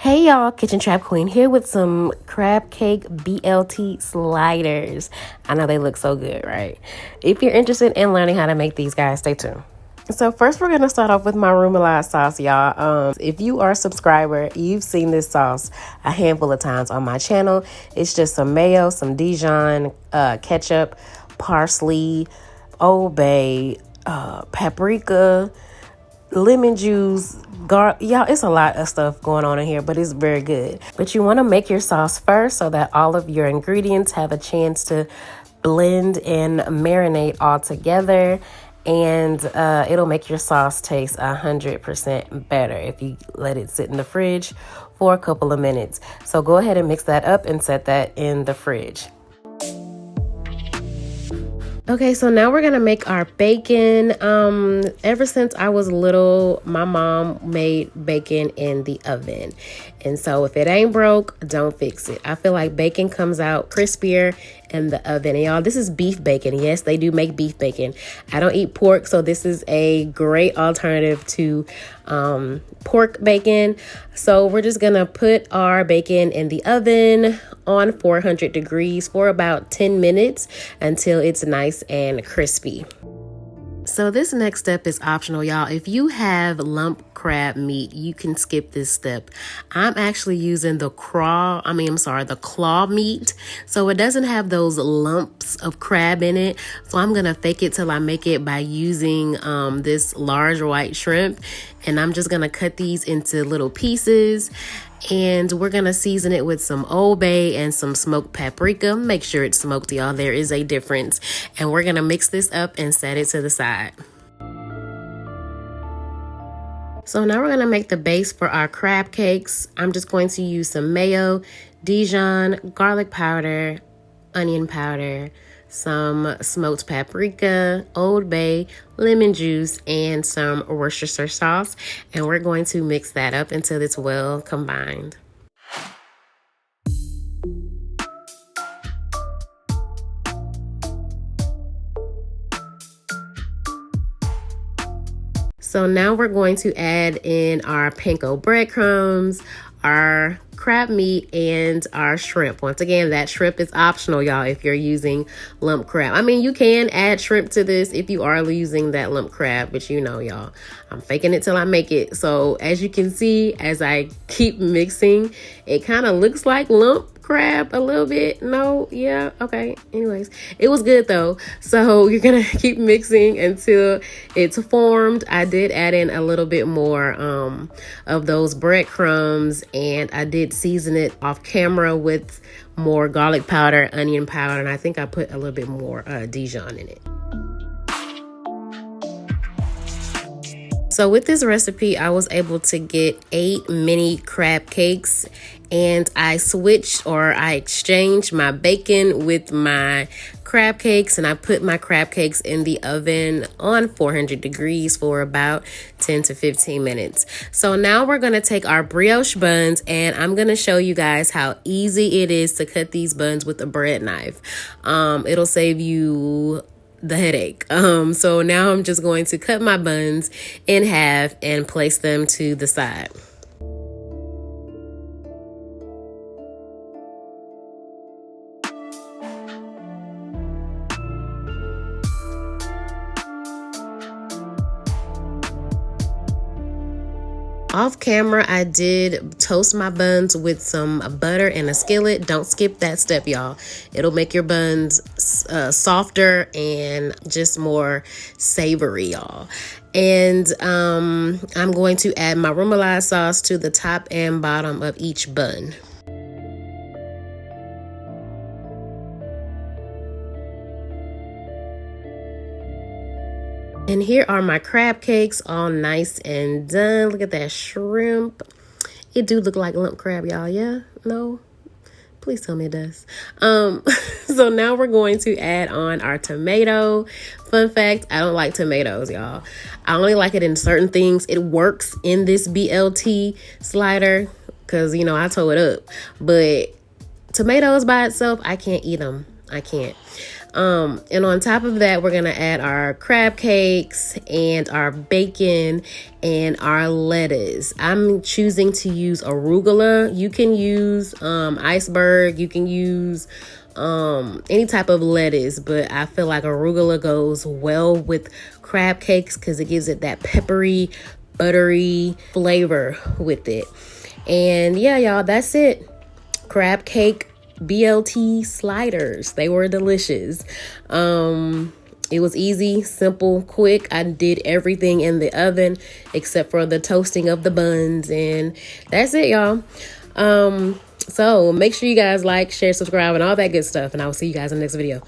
Hey y'all, Kitchen Trap Queen here with some crab cake BLT sliders. I know they look so good, right? If you're interested in learning how to make these guys, stay tuned. So first we're going to start off with my remoulade sauce, y'all. If you are a subscriber, you've seen this sauce a handful of times on my channel. It's just some mayo, some Dijon, ketchup, parsley, Old Bay, paprika, lemon juice, y'all, it's a lot of stuff going on in here, but it's very good. But you want to make your sauce first so that all of your ingredients have a chance to blend and marinate all together, and it'll make your sauce taste 100% better if you let it sit in the fridge for a couple of minutes. So go ahead and mix that up and set that in the fridge. Okay, so now we're gonna make our bacon. Ever since I was little, my mom made bacon in the oven. And so if it ain't broke, don't fix it. I feel like bacon comes out crispier in the oven. And y'all, this is beef bacon. Yes, they do make beef bacon. I don't eat pork, so this is a great alternative to pork bacon. So we're just gonna put our bacon in the oven on 400 degrees for about 10 minutes until it's nice and crispy. So this next step is optional, y'all. If you have lump crab meat, you can skip this step. I'm actually using the claw meat. So it doesn't have those lumps of crab in it. So I'm gonna fake it till I make it by using this large white shrimp. And I'm just gonna cut these into little pieces. And we're gonna season it with some Old Bay and some smoked paprika. Make sure it's smoked, y'all. There is a difference. And we're gonna mix this up and set it to the side. So now we're gonna make the base for our crab cakes. I'm just going to use some mayo, Dijon, garlic powder, onion powder, some smoked paprika, Old Bay, lemon juice, and some Worcestershire sauce. And we're going to mix that up until it's well combined. So now we're going to add in our Panko breadcrumbs, our crab meat, and our shrimp. Once again, that shrimp is optional, y'all, if you're using lump crab. I mean, you can add shrimp to this if you are using that lump crab, but you know, y'all, I'm faking it till I make it. So as you can see, as I keep mixing, it kind of looks like lump crab a little bit. No, yeah, okay. Anyways, it was good though. So you're gonna keep mixing until it's formed. I did add in a little bit more of those breadcrumbs, and I did season it off camera with more garlic powder, onion powder, and I think I put a little bit more Dijon in it. So with this recipe, I was able to get 8 mini crab cakes, and I exchanged my bacon with my crab cakes, and I put my crab cakes in the oven on 400 degrees for about 10 to 15 minutes. So now we're going to take our brioche buns, and I'm going to show you guys how easy it is to cut these buns with a bread knife. It'll save you the headache. So now I'm just going to cut my buns in half and place them to the side. Off camera, I did toast my buns with some butter in a skillet. Don't skip that step, y'all. It'll make your buns softer and just more savory, y'all. And I'm going to add my remoulade sauce to the top and bottom of each bun. And here are my crab cakes, all nice and done. Look at that shrimp. It do look like lump crab, y'all. Yeah? No? Please tell me it does. So now we're going to add on our tomato. Fun fact, I don't like tomatoes, y'all. I only like it in certain things. It works in this BLT slider because, you know, I tore it up. But tomatoes by itself, I can't eat them. I can't. And on top of that, we're gonna add our crab cakes and our bacon and our lettuce. I'm choosing to use arugula. You can use iceberg, you can use any type of lettuce, but I feel like arugula goes well with crab cakes because it gives it that peppery, buttery flavor with it. And yeah, y'all, that's it. Crab cake BLT sliders. They were delicious. It was easy, simple, quick. I did everything in the oven except for the toasting of the buns, and that's it, y'all. So make sure you guys like, share, subscribe, and all that good stuff, and I will see you guys in the next video.